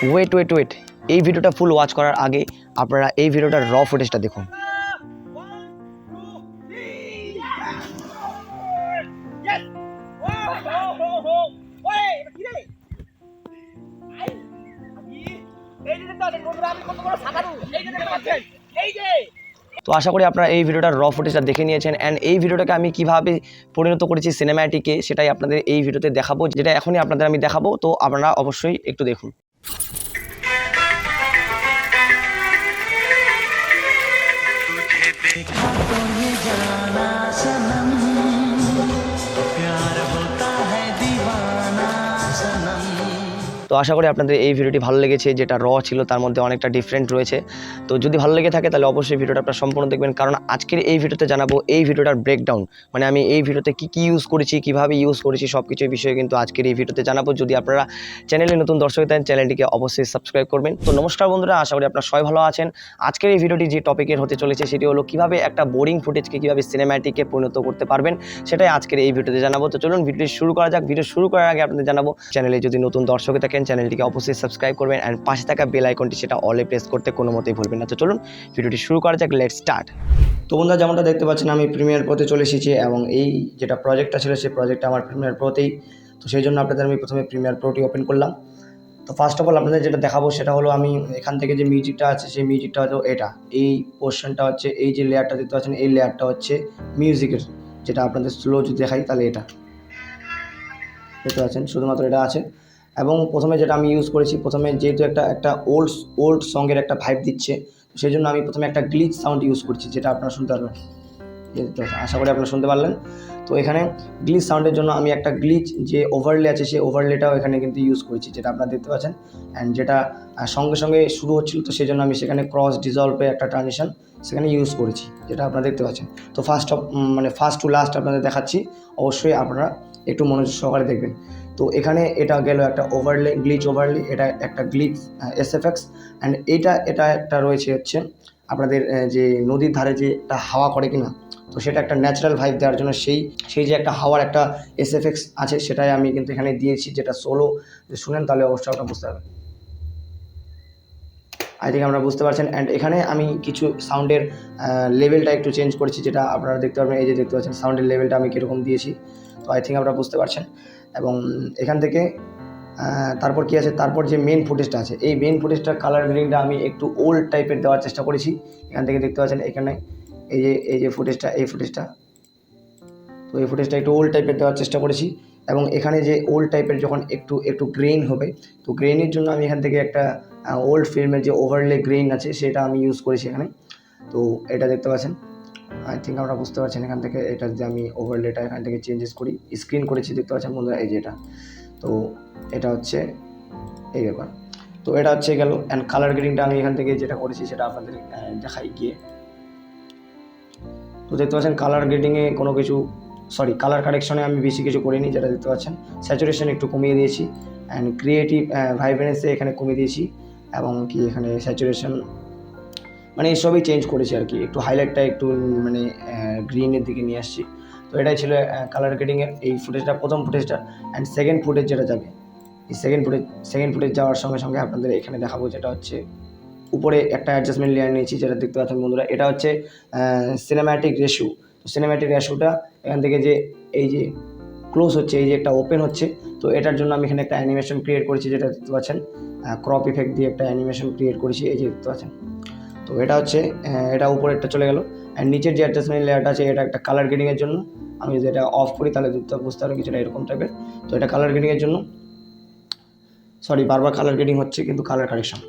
Wait, এই ভিডিওটা full watch করার আগে আপনারা এই ভিডিওটার র ফুটেজটা দেখুন। তো আশা করি আপনারা এই ভিডিওটার র ফুটেজটা দেখে নিয়েছেন, অ্যান্ড এই ভিডিওটাকে আমি কিভাবে পরিণত করেছি সিনেম্যাটিকে সেটাই আপনাদের এই ভিডিওতে দেখাবো, যেটা এখনই আপনাদের আমি দেখাবো। তো আপনারা অবশ্যই একটু দেখুন। তো আশা করি আপনাদের এই ভিডিওটি ভালো লেগেছে, যেটা র ছিল তার মধ্যে অনেকটা ডিফারেন্ট রয়েছে। তো যদি ভালো লেগে থাকে তাহলে অবশ্যই ভিডিওটা আপনারা সম্পূর্ণ দেখবেন, কারণ আজকের এই ভিডিওতে জানাবো এই ভিডিওটার ব্রেকডাউন, মানে আমি এই ভিডিওতে কী ইউজ করেছি, কীভাবে ইউজ করেছি, সব কিছু বিষয়ে কিন্তু আজকের এই ভিডিওতে জানাবো। যদি আপনারা চ্যানেলে নতুন দর্শক দেন, চ্যানেলটিকে অবশ্যই সাবস্ক্রাইব করবেন। তো নমস্কার বন্ধুরা, আশা করি আপনারা সবাই ভালো আছেন। আজকের এই ভিডিওটি যে টপিকের হতে চলেছে সেটি হলো কীভাবে একটা বোরিং ফুটেজকে কীভাবে সিনেম্যাটিকে পরিণত করতে পারবেন, সেটাই আজকের এই ভিডিওতে জানাবো। তো চলুন ভিডিওটি শুরু করা যাক। ভিডিও শুরু করার আগে আপনাদের জানাবো, চ্যানেলে যদি নতুন দর্শক থাকেন চ্যানেলটিকে অবশ্যই সাবস্ক্রাইব করবেন, অ্যান্ড পাশে থাকা বেল আইকনটি সেটা অলে প্রেস করতে কোনো মতেই ভুলবেন না। তো চলুন ভিডিওটি শুরু করা যাক, লেটস স্টার্ট। তো বন্ধুরা, যেমনটা দেখতে পাচ্ছেন আমি প্রিমিয়ার প্রোতে চলে এসেছি, এবং এই যেটা প্রজেক্টটা ছিল সেই প্রজেক্টটা আমার প্রিমিয়ার প্রোতেই। তো সেই জন্য আপনাদের আমি প্রথমে প্রিমিয়ার প্রোটি ওপেন করলাম। তো ফার্স্ট অফ অল আপনাদের যেটা দেখাবো সেটা হলো, আমি এখান থেকে যে মিউজিকটা আছে সেই মিউজিকটা হলো এটা, এই পোর্শনটা হচ্ছে, এই যে লেয়ারটা দেখতে পাচ্ছেন এই লেয়ারটা হচ্ছে মিউজিকের, যেটা আপনাদের স্লো যদি দেখাই তাহলে এটা দেখতে পাচ্ছেন, শুধুমাত্র এটা আছে। এবং প্রথমে যেটা আমি ইউজ করেছি, প্রথমে যেহেতু একটা ওল্ড সঙ্গের একটা ভাইব দিচ্ছে, তো সেই জন্য আমি প্রথমে একটা গ্লিচ সাউন্ড ইউজ করছি, যেটা আপনারা শুনতে পারবেন। আশা করি আপনারা শুনতে পারলেন। তো এখানে গ্লিচ সাউন্ডের জন্য আমি একটা গ্লিচ যে ওভারলে আছে সেই ওভারলেটাও এখানে কিন্তু ইউজ করেছি, যেটা আপনারা দেখতে পাচ্ছেন। অ্যান্ড যেটা সঙ্গে সঙ্গে শুরু হচ্ছিল, তো সেই জন্য আমি সেখানে ক্রস ডিজলভে একটা ট্রানজিশন সেখানে ইউজ করেছি, যেটা আপনারা দেখতে পাচ্ছেন। তো ফার্স্ট টু লাস্ট আপনাদের দেখাচ্ছি, অবশ্যই আপনারা একটু মনোযোগ সহকারে দেখবেন। তো এখানে এটা গেল একটা ওভারলে, গ্লিচ ওভারলে, এটা একটা গ্লিচ এসএফএক্স। অ্যান্ড এটা একটা রয়েছে হচ্ছে আপনাদের যে নদীর ধারে যে একটা হাওয়া করে কিনা, তো সেটা একটা ন্যাচারাল ভাইব দেওয়ার জন্য সেই যে একটা হাওয়ার একটা এসএফএক্স আছে, সেটাই আমি কিন্তু এখানে দিয়েছি, যেটা সোলো শুনেন তাহলে অবশ্যই আপনারা বুঝতে পারবেন। আই থিঙ্ক আমরা বুঝতে পারছেন। অ্যান্ড এখানে আমি কিছু সাউন্ডের লেভেলটা একটু চেঞ্জ করেছি, যেটা আপনারা দেখতে পারবেন। এই যে দেখতে পাচ্ছেন সাউন্ডের লেভেলটা আমি কীরকম দিয়েছি, তো আই থিঙ্ক আপনারা বুঝতে পারছেন। এবং এখান থেকে তারপর কি আছে, তারপর যে মেন ফুটেজটা আছে, এই মেন ফুটেজটার কালার গ্রেডিংটা আমি একটু ওল্ড টাইপের দেওয়ার চেষ্টা করেছি। এখান থেকে দেখতে পাচ্ছেন এখানে এই যে ফুটেজটা, তো এই ফুটেজটা একটু ওল্ড টাইপের দেওয়ার চেষ্টা করেছি। এবং এখানে যে ওল্ড টাইপের যখন একটু গ্রেইন হবে, তো গ্রেইনের জন্য আমি এখান থেকে একটা ওল্ড ফিল্মের যে ওভারলে গ্রেইন আছে সেটা আমি ইউজ করেছি এখানে। তো এটা দেখতে পাচ্ছেন, আই থিঙ্ক আমরা বুঝতে পারছেন। এখান থেকে এটা যে আমি ওভারলেটা এখান থেকে চেঞ্জেস করি, স্ক্রিন করেছি, দেখতে পাচ্ছেন বন্ধুরা, এই যে এটা। তো এটা হচ্ছে এই ব্যাপার। তো এটা হচ্ছে গেল। অ্যান্ড কালার গ্রেডিংটা আমি এখান থেকে যেটা করেছি সেটা আপনাদের দেখাই গিয়ে। তো দেখতে পাচ্ছেন কালার গ্রেডিংয়ে কালার কারেকশনে আমি বেশি কিছু করিনি, যেটা দেখতে পাচ্ছেন। স্যাচুরেশন একটু কমিয়ে দিয়েছি, অ্যান্ড ক্রিয়েটিভ ভাইব্রেন্সে এখানে কমিয়ে দিয়েছি, এবং কি এখানে স্যাচুরেশন মানে এসবই চেঞ্জ করেছি আর কি। একটু হাইলাইটটা একটু মানে গ্রিনের দিকে নিয়ে আসছি। তো এটাই ছিল কালার গ্রেডিংয়ের এই ফুটেজটা, প্রথম ফুটেজটা। অ্যান্ড সেকেন্ড ফুটেজ যেটা যাবে, এই সেকেন্ড ফুটেজ যাওয়ার সঙ্গে সঙ্গে আপনাদের এখানে দেখাবো, যেটা হচ্ছে উপরে একটা অ্যাডজাস্টমেন্ট লেয়ার নিয়েছি, যেটা দেখতে পাচ্ছেন বন্ধুরা। এটা হচ্ছে সিনেম্যাটিক রেশিও। তো সিনেম্যাটিক রেশিওটা এখান থেকে যে এই যে ক্লোজ হচ্ছে, এই যে একটা ওপেন হচ্ছে, তো এটার জন্য আমি এখানে একটা অ্যানিমেশন ক্রিয়েট করেছি, যেটা দেখতে পাচ্ছেন। ক্রপ ইফেক্ট দিয়ে একটা অ্যানিমেশন ক্রিয়েট করেছি, এই যে দেখতে পাচ্ছেন। তো এটা হচ্ছে এটা উপরে একটা চলে গেল। অ্যান্ড নিচের যে অ্যাডজাস্টমেন্ট লেয়ারটা আছে, এটা একটা কালার গ্রেডিংয়ের জন্য। আমি যদি এটা অফ করি তাহলে বুঝতে পারবেন কিছুটা এরকম টাইপের। তো এটা কালার গ্রেডিংয়ের জন্য, বারবার কালার গ্রেডিং হচ্ছে কিন্তু কালার কারেকশন।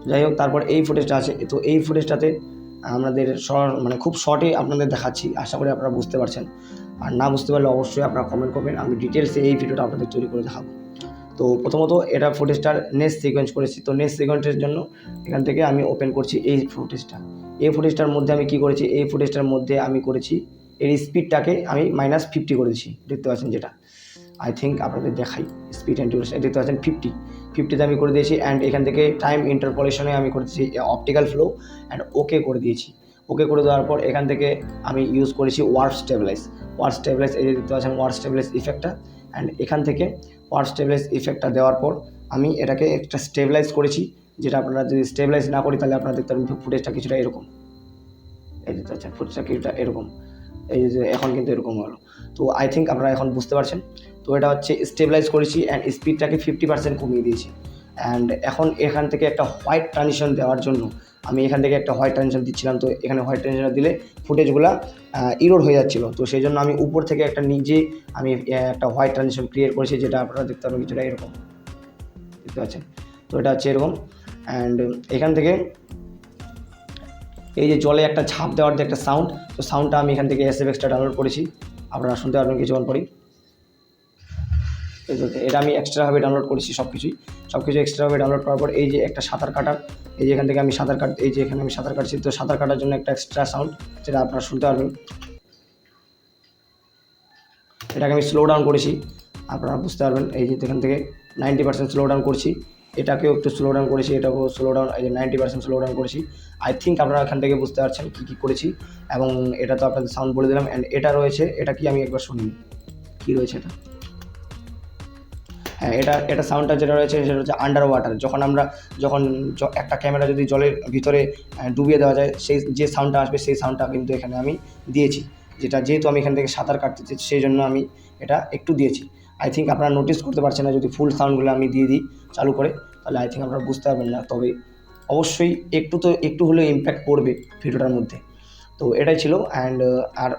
যাই হোক, তারপর এই ফুটেজটা আছে। তো এই ফুটেজটাতে আমাদের মানে খুব শর্টে আপনাদের দেখাচ্ছি, আশা করি আপনারা বুঝতে পারছেন। আর না বুঝতে পারলে অবশ্যই আপনারা কমেন্ট করবেন, আমি ডিটেলসে এই ভিডিওটা আপনাদের তৈরি করে দেখাবো। তো প্রথমত এটা ফুটেজটার নেক্সট সিকোয়েন্স করেছি। তো নেক্সট সিকোয়েন্সের জন্য এখান থেকে আমি ওপেন করছি এই ফুটেজটার মধ্যে আমি কি করেছি, এই ফুটেজটার মধ্যে আমি করেছি এর স্পিডটাকে আমি -50 করে দিচ্ছি, দেখতে পাচ্ছেন, যেটা আই থিঙ্ক আপনাদের দেখাই। স্পিড অ্যান্ড ডিউরেশন দেখতে পাচ্ছেন 50তে আমি করে দিয়েছি। অ্যান্ড এখান থেকে টাইম ইন্টারপোলেশনে আমি করে দিয়েছি অপটিক্যাল ফ্লো, অ্যান্ড ওকে করে দিয়েছি। ওকে করে দেওয়ার পর এখান থেকে আমি ইউজ করেছি ওয়ার্প স্টেবিলাইজ, এই যে দেখতে পাচ্ছেন ওয়ার্প স্টেবিলাইজ ইফেক্টটা। অ্যান্ড এখান থেকে পাওয়ার স্টেবিলাইজ ইফেক্টটা দেওয়ার পর আমি এটাকে একটা স্টেবিলাইজ করেছি, যেটা আপনারা যদি স্টেবিলাইজ না করি তাহলে আপনারা দেখতে পাবেন ফুটেজটা কিছুটা এরকম, এই যে আচ্ছা ফুটেজটা কিছুটা এরকম, এই যে এখন কিন্তু এরকম হলো। তো আই থিঙ্ক আপনারা এখন বুঝতে পারছেন। তো এটা হচ্ছে স্টেবিলাইজ করেছি অ্যান্ড স্পিডটাকে 50% কমিয়ে দিয়েছি। অ্যান্ড এখন এখান থেকে একটা হোয়াইট ট্রানজিশন দেওয়ার জন্য আমি এখান থেকে একটা হোয়াইট ট্রানজিশন দিচ্ছিলাম। তো এখানে হোয়াইট ট্রানজিশন দিলে ফুটেজগুলো ইরোড হয়ে যাচ্ছিলো। তো সেই জন্য আমি উপর থেকে একটা নিজে আমি একটা হোয়াইট ট্রানজিশন ক্রিয়েট করেছি, যেটা আপনারা দেখতে পাবেন কিছুটা এরকম, দেখতে পাচ্ছেন। তো এটা হচ্ছে এরকম। অ্যান্ড এখান থেকে এই যে জলে একটা ঝাঁপ দেওয়ার যে একটা সাউন্ড, তো সাউন্ডটা আমি এখান থেকে এসএফএক্সটা ডাউনলোড করেছি, আপনারা শুনতে পারবেন কিছুক্ষণ পরেই। এটা আমি এক্সট্রাভাবে ডাউনলোড করেছি, সব কিছু এক্সট্রাভাবে ডাউনলোড করার পর এই যে একটা সাঁতার কাটার, এই যে এখান থেকে আমি সাঁতার কাট, এই যে এখানে আমি সাঁতার কাটছি, তো সাঁতার কাটার জন্য একটা এক্সট্রা সাউন্ড, যেটা আপনারা শুনতে পারবেন। এটাকে আমি স্লো ডাউন করেছি, আপনারা বুঝতে পারবেন। এই যে এখান থেকে 90% স্লো ডাউন করছি, এটাকেও একটু স্লো ডাউন করেছি, এটাকেও স্লো ডাউন, এই যে 90% স্লো ডাউন করেছি। আই থিঙ্ক আপনারা এখান থেকে বুঝতে পারছেন কী কী করেছি, এবং এটা তো আপনাদের সাউন্ড বলে দিলাম। অ্যান্ড এটা রয়েছে, এটা কি আমি একবার শুনি কী রয়েছে এটা। হ্যাঁ, এটা সাউন্ডটা যেটা রয়েছে সেটা হচ্ছে আন্ডার ওয়াটার। যখন একটা ক্যামেরা যদি জলের ভিতরে ডুবিয়ে দেওয়া যায়, সেই যে সাউন্ডটা আসবে সেই সাউন্ডটা কিন্তু এখানে আমি দিয়েছি, যেহেতু আমি এখান থেকে সাঁতার কাটতেছি সেই জন্য আমি এটা একটু দিয়েছি। আই থিঙ্ক আপনারা নোটিস করতে পারছেন না, যদি ফুল সাউন্ডগুলো আমি দিয়ে দিই চালু করে, তাহলে আই থিঙ্ক আপনারা বুঝতে পারবেন না। তবে অবশ্যই একটু হলেও ইম্প্যাক্ট পড়বে ভিডিওটার মধ্যে। তো এটাই ছিল। অ্যান্ড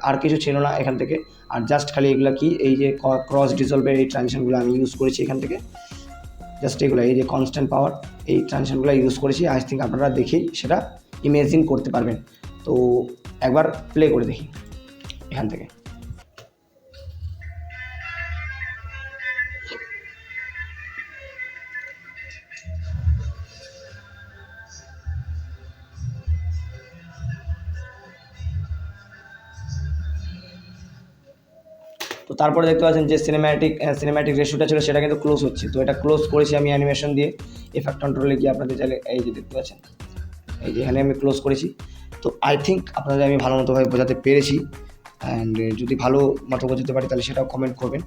আর কিছু ছিল না এখান থেকে, আর জাস্ট খালি এগুলো কি, এই যে ক্রস ডিসলভের এই ট্রানজিশনগুলো আমি ইউজ করেছি এখান থেকে, জাস্ট এগুলো, এই যে কনস্ট্যান্ট পাওয়ার, এই ট্রানজিশনগুলো ইউজ করেছি। আই থিঙ্ক আপনারা দেখেই সেটা ইমেজিন করতে পারবেন। তো একবার প্লে করে দেখি এখান থেকে। তো তারপরে দেখতে পাচ্ছেন যে সিনেম্যাটিক রেশিওটা ছিল সেটা কিন্তু ক্লোজ হচ্ছে। তো এটা ক্লোজ করেছি আমি অ্যানিমেশন দিয়ে, এফেক্ট কন্ট্রোলে গিয়ে আপনাদের চাইলে এই যে দেখতে পাচ্ছেন, এই যে এখানে আমি ক্লোজ করেছি। তো আই থিঙ্ক আপনাদের আমি ভালো মতোভাবে বোঝাতে পেরেছি। অ্যান্ড যদি ভালো মতো বোঝাতে পারি তাহলে সেটাও কমেন্ট করবেন।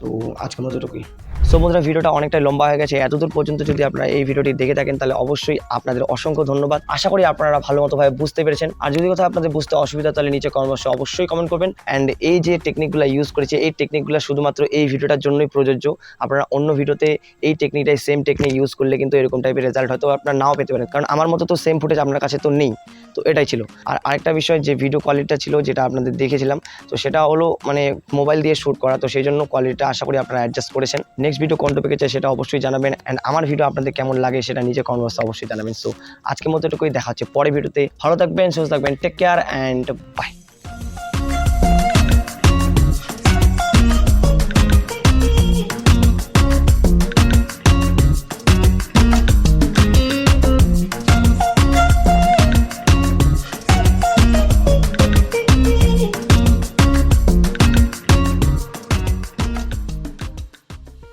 তো আজকের মতো এটুকুই। সো বন্ধুরা, ভিডিওটা অনেকটাই লম্বা হয়ে গেছে। এতদূর পর্যন্ত যদি আপনারা এই ভিডিওটি দেখে থাকেন তাহলে অবশ্যই আপনাদের অসংখ্য ধন্যবাদ। আশা করি আপনারা ভালো মতোভাবে বুঝতে পেরেছেন। আর যদি কোথাও আপনাদের বুঝতে অসুবিধা তাহলে নিচে কমেন্ট বক্সে অবশ্যই কমেন্ট করবেন। অ্যান্ড এই যে টেকনিকগুলো ইউজ করেছি, এই টেকনিকগুলো শুধুমাত্র এই ভিডিওটার জন্যই প্রযোজ্য। আপনারা অন্য ভিডিওতে এই টেকনিকটাই সেম টেকনিক ইউজ করলে কিন্তু এরকম টাইপের রেজাল্ট হয়তো আপনারা নাও পেতে পারেন, কারণ আমার মতো তো সেম ফুটেজ আপনার কাছে তো নেই। তো এটাই ছিল। আর আরেকটা বিষয়, যে ভিডিও কোয়ালিটিটা ছিল যেটা আপনাদের দেখেছিলাম, তো সেটা হলো মানে মোবাইল দিয়ে শ্যুট করা, তো সেই জন্য কোয়ালিটিটা আশা করি আপনারা অ্যাডজাস্ট করেছেন। নেক্সট ভিডিও কোন টপিকে চাই সেটা অবশ্যই জানাবেন। অ্যান্ড আমার ভিডিও আপনাদের কেমন লাগে সেটা নিজে কমেন্ট বক্সে অবশ্যই জানাবেন। সো আজকের মতো এটুকুই, দেখা হচ্ছে পরের ভিডিওতে। ভালো থাকবেন, সুস্থ থাকবেন, টেক কেয়ার অ্যান্ড বাই।